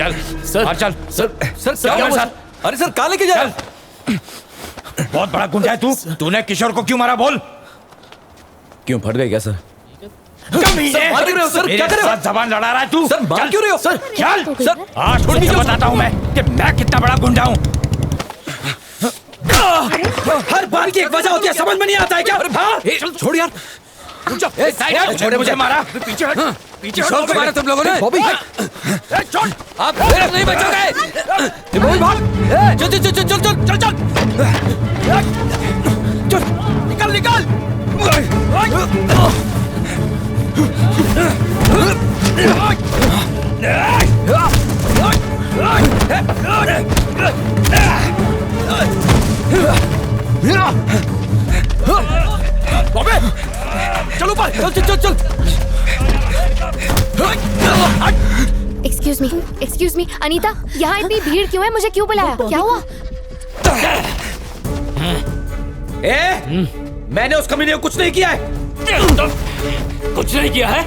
चल सर चल sir sir sir क्या हुआ? अरे सर कहाँ लेके जा रहे? बहुत बड़ा गुंडा है तू। तूने किशोर को क्यों मारा बोल? क्यों फट गए क्या सर? सर मार क्यों रहे हो सर? क्या कर रहे हो? साथ जबान लड़ा रहा है तू। सर मार क्यों रहे हो? सर चल सर आज छोड़ दीजिए, बताता हूँ मैं कि मैं कितना बड़ा गुंडा हूँ। हर बात की एक वजह होती है, समझ में नहीं आता है क्या? हाँ? छोड़ यार। छोड़े मुझे मारा। पीछे हट। पीछे किशोर को मारा तुम लोगों ने? बॉबी छोड़। आप फिर नहीं बचोगे। बॉबी भाग। चल चल चल चल चल चल चल चल निकल निकल। बॉबी चल ऊपर चल चल चल चल। एक्सक्यूज मी अनीता, यहाँ इतनी भीड़ क्यों है? मुझे क्यों बुलाया? क्या हुआ? मैंने उस कमीने को कुछ नहीं किया है। कुछ नहीं किया है?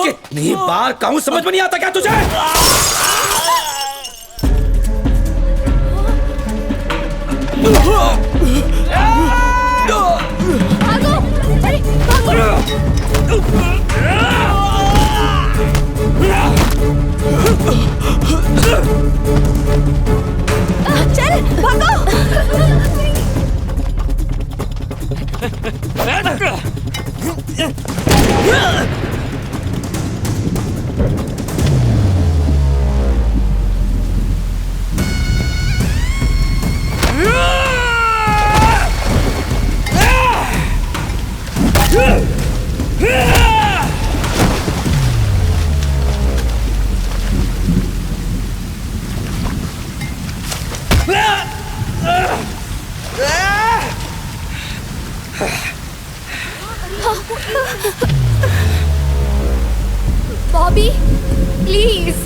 कितनी बार कहूं, समझ में नहीं आता क्या तुझे? भागो! अरे भागो! चल भागो! Bobby please.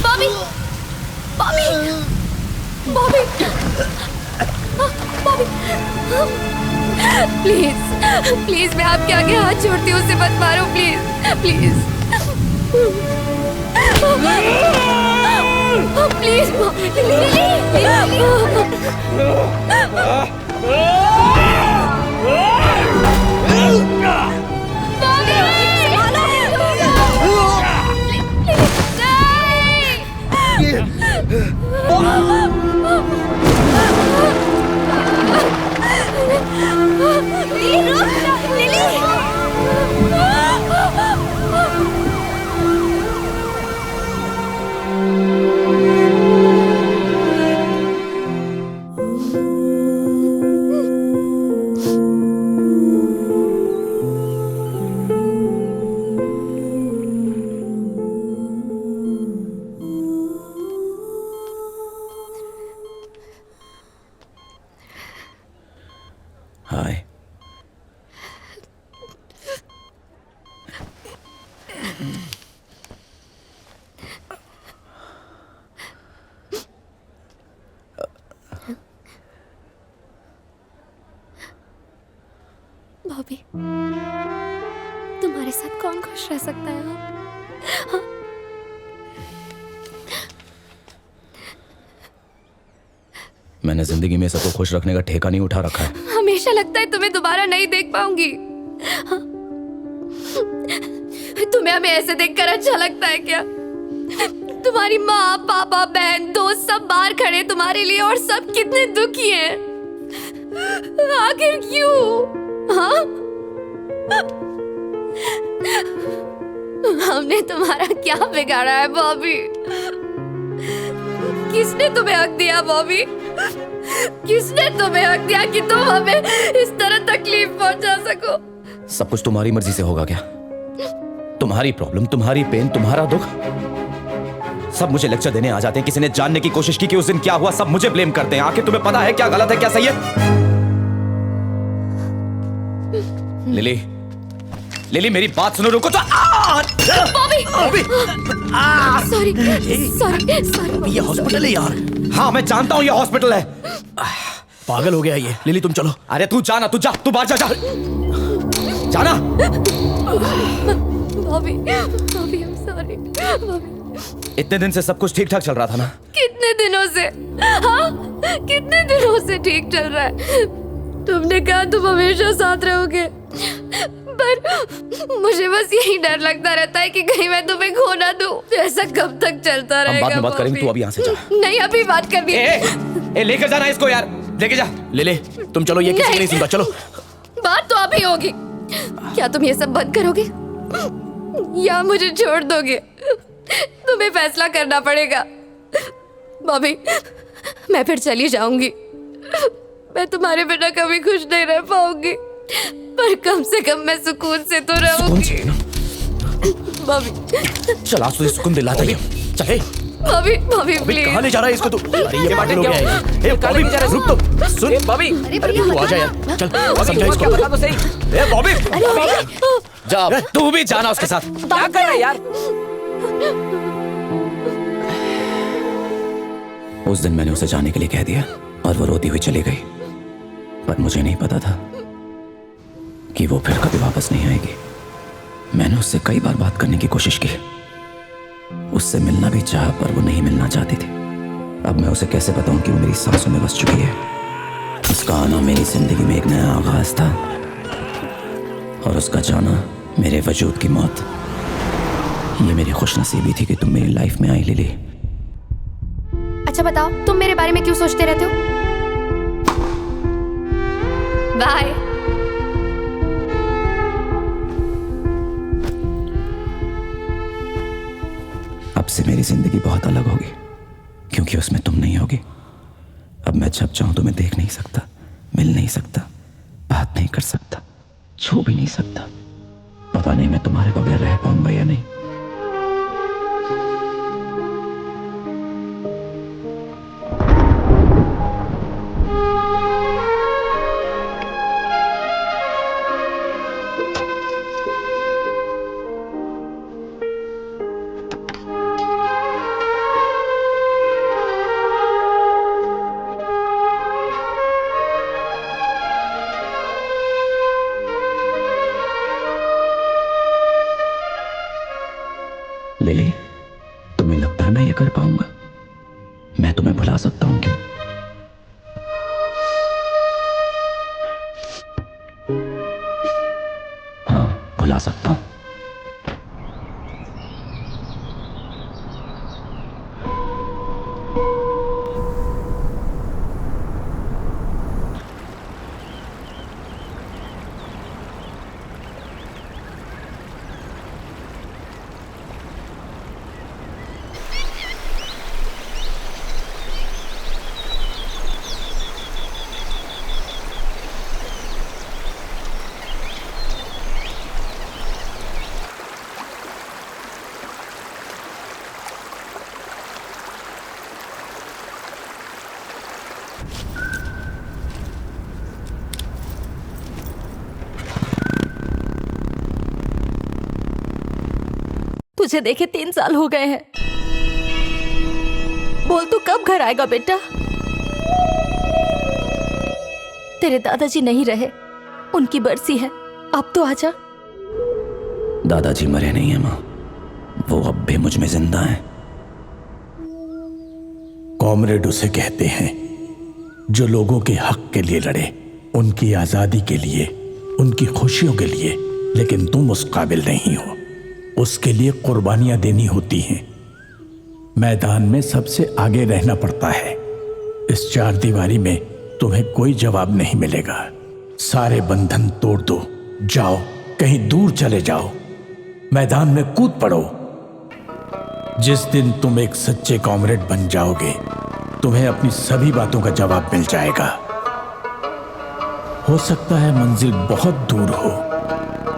Bobby Bobby Bobby Bobby please please, मैं आपके आगे हाथ जोड़ती हूँ, उसे मत मारो please please please hi. Bobby, तुम्हारे साथ कौन खुश रह सकता है? हाँ? मैंने जिंदगी में सबको खुश रखने का ठेका नहीं उठा रखा है। हमेशा लगता है तुम्हें दोबारा नहीं देख पाऊंगी। हाँ? तुम्हें हमें ऐसे देखकर अच्छा लगता है क्या? तुम्हारी माँ, पापा, बहन, दोस्त सब बाहर खड़े तुम्हारे लिए और सब कितने दुखी हैं। आखिर क्यों? हाँ? हमने तुम्हारा क्या बिगाड़ा है बॉबी? किसने तुम्हें हक दिया बॉबी? किसने तुम्हें हक दिया कि तुम हमें इस तरह तकलीफ पहुंचा सको? सब कुछ तुम्हारी मर्जी से होगा क्या? तुम्हारी प्रॉब्लम, तुम्हारी पेन, तुम्हारा दुख सब मुझे लेक्चर देने आ जाते हैं। किसी ने जानने की कोशिश की कि उस दिन क्या हुआ, सब मुझे ब्लेम करते हैं। आखिर तुम्हें पता है क्या गलत है क्या सही है? लिली, लिली मेरी बात सुनो, रुको तो। Bobby sorry sorry sorry. ये हॉस्पिटल है यार। हाँ मैं जानता हूँ ये हॉस्पिटल है। पागल हो गया ये। लिली तुम चलो। अरे तू जाना, तू जा, तू बाहर जा, जा जाना। Bobby Bobby I am sorry Bobby. इतने दिन से सब कुछ ठीक ठाक चल रहा था ना? कितने दिनों से, हाँ कितने दिनों से ठीक चल रहा है। तुमने कहा तुम हमेशा साथ रहोगे, पर मुझे बस यही डर लगता रहता है कि कहीं मैं तुम्हें खो ना दूं। तो ऐसा कब तक चलता रहेगा? हम बाद में बात करेंगे, तू अभी यहाँ से जा। नहीं अभी बात करनी है। ए लेकर जाना इसको यार, लेके जा। ले तुम चलो, ये किसी को नहीं सुनता। चलो बात तो अभी होगी। क्या तुम ये सब बंद करोगे या मुझे छोड़ दोगे? तुम्हें फैसला करना पड़ेगा। बॉबी मैं फिर चली जाऊंगी। मैं तुम्हारे बिना कभी खुश नहीं रह पाऊंगी, पर कम से कम मैं सुकून से तो रहूंगी। बॉबी चल आज तुझे सुकून दिलाता ही। चले बॉबी बॉबी प्लीज। कहाँ ले जा रहा है इसको तू? अरे ये पागल हो गया है। ए बॉबी रुक तो सुन। बॉबी अरे तू आ जा यार। चल समझा इसको। बता तो सही। ए बॉबी जा, तू भी जाना उसके साथ। क्या कर रहा है यार? उस दिन मैंने उसे जाने के लिए कह दिया और वो रोती हुई चली गई, पर मुझे नहीं पता था कि वो फिर कभी वापस नहीं आएगी। मैंने उससे कई बार बात करने की कोशिश की, उससे मिलना भी चाहा, पर वो नहीं मिलना चाहती थी। अब मैं उसे कैसे बताऊं कि वो मेरी सांसों में बस चुकी है। उसका आना मेरी जिंदगी में एक नया आगाज था और उसका जाना मेरे वजूद की मौत। ये मेरी खुशनसीबी थी कि तुम मेरी लाइफ में आई लिली। अच्छा बताओ तुम मेरे बारे में क्यों सोचते रहते हो? बाय। अब से मेरी जिंदगी बहुत अलग होगी, क्योंकि उसमें तुम नहीं होगी। अब मैं जब चाहूं तुम्हें देख नहीं सकता, मिल नहीं सकता, बात नहीं कर सकता, छू भी नहीं सकता। पता नहीं मैं तुम्हारे बगैर रह पाऊंगा या नहीं। लिली, तुम्हें लगता है मैं ये कर पाऊंगा? मैं तुम्हें भुला सकता हूं क्या? हाँ भुला सकता हूं। तुझे देखे 3 साल हो गए हैं। बोल तू कब घर आएगा बेटा? तेरे दादाजी नहीं रहे, उनकी बरसी है, अब तो आजा। दादाजी मरे नहीं है माँ, वो अब भी मुझ में जिंदा हैं। कॉमरेड उसे कहते हैं जो लोगों के हक के लिए लड़े, उनकी आजादी के लिए, उनकी खुशियों के लिए। लेकिन तुम उस काबिल नहीं हो। उसके लिए कुर्बानियां देनी होती हैं। मैदान में सबसे आगे रहना पड़ता है। इस 4 दीवारी में तुम्हें कोई जवाब नहीं मिलेगा। सारे बंधन तोड़ दो, जाओ कहीं दूर चले जाओ, मैदान में कूद पड़ो। जिस दिन तुम एक सच्चे कॉमरेड बन जाओगे, तुम्हें अपनी सभी बातों का जवाब मिल जाएगा। हो सकता है मंजिल बहुत दूर हो,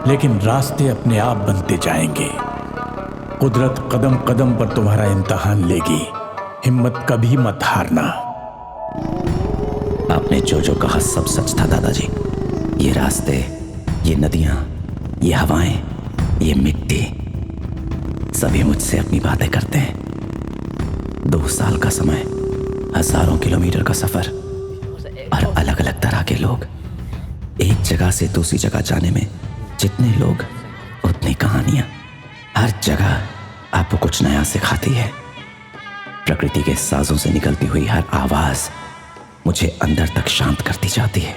लेकिन रास्ते अपने आप बनते जाएंगे। कुदरत कदम कदम पर तुम्हारा इम्तिहान लेगी। हिम्मत कभी मत हारना। आपने जो जो कहा सब सच था दादाजी। ये रास्ते, ये नदियां, ये हवाएं, ये मिट्टी, सभी मुझसे अपनी बातें करते हैं। 2 साल का समय, हजारों किलोमीटर का सफर और अलग अलग तरह के लोग। एक जगह से दूसरी जगह जाने में जितने लोग उतनी कहानियां। हर जगह आपको कुछ नया सिखाती है। प्रकृति के साजों से निकलती हुई हर आवाज मुझे अंदर तक शांत करती जाती है।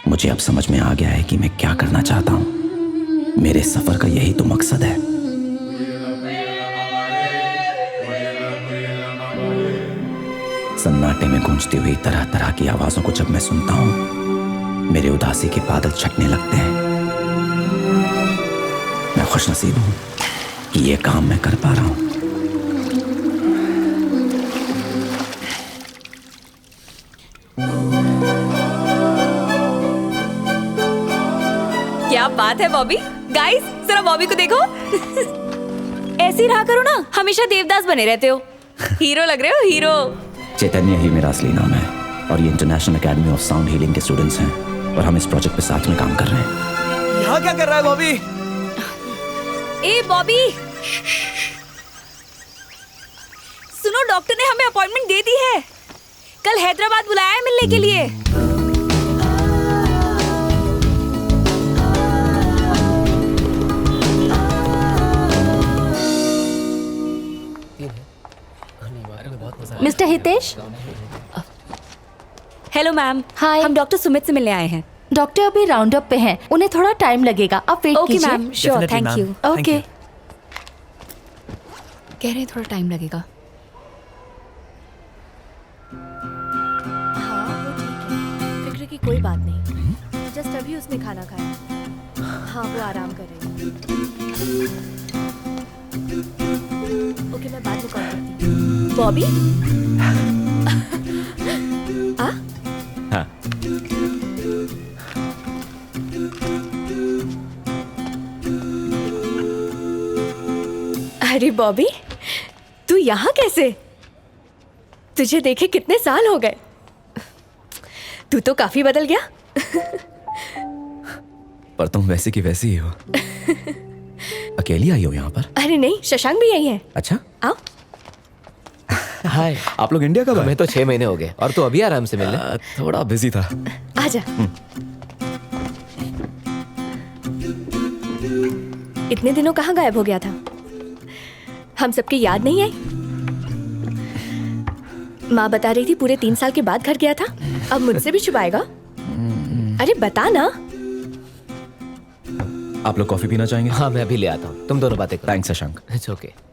मुझे अब समझ में आ गया है कि मैं क्या करना चाहता हूं। मेरे सफर का यही तो मकसद है। सन्नाटे में गूंजती हुई तरह तरह की आवाजों को जब मैं सुनता हूं, मेरे उदासी के बादल छटने लगते हैं। मैं खुशनसीब हूं कि यह काम मैं कर पा रहा हूं। क्या बात है बॉबी। गाइस जरा बॉबी को देखो। ऐसे ही रहा करो ना, हमेशा देवदास बने रहते हो। हीरो लग रहे हो, हीरो। चैतन्य ही मेरा असली नाम है और ये international academy of sound healing के स्टूडेंट्स हैं और हम इस प्रोजेक्ट पे साथ में काम कर रहे हैं। यहाँ क्या कर रहा है बॉबी? ए बॉबी, सुनो, डॉक्टर ने हमें अपॉइंटमेंट दे दी है। कल हैदराबाद बुलाया है मिलने के लिए। Mister Hitesh. Hello ma'am. Hi. हम डॉक्टर सुमित से मिलने आए हैं। डॉक्टर अभी राउंड अप पे हैं, उन्हें थोड़ा टाइम लगेगा, आप वेट ओके कीजिए। Ma'am, sure, Definitely, thank ma'am. You. Thank okay. you. कह रहे हैं थोड़ा टाइम लगेगा। हाँ वो ठीक है, फिक्र की कोई बात नहीं। जस्ट अभी उसने खाना खाया। हाँ वो आराम कर रही है। ओके मैं बाद में कॉल करती हूँ। बॉबी आ? हाँ। अरे बॉबी, तू यहाँ कैसे? तुझे देखे कितने साल हो गए। तू तो काफी बदल गया। पर तुम वैसी की वैसी ही हो। अकेली आई हो यहाँ पर? अरे नहीं, शशांक भी यही है। अच्छा। आओ। हाय। आप लोग इंडिया कब आए? हमें तो 6 महीने हो गए और तू अभी आराम से मिलने। थोड़ा बिजी था। आजा। इतने दिनों कहाँ गायब हो गया था? हम सबकी याद नहीं आई? माँ बता रही थी पूरे 3 साल के बाद घर गया था। अब मुझसे भी छुपाएगा? अरे बता ना। आप लोग कॉफी पीना चाहेंगे? हाँ मैं अभी ले आता हूँ, तुम दोनों बातें करो। थैंक्स शशांक। It's okay.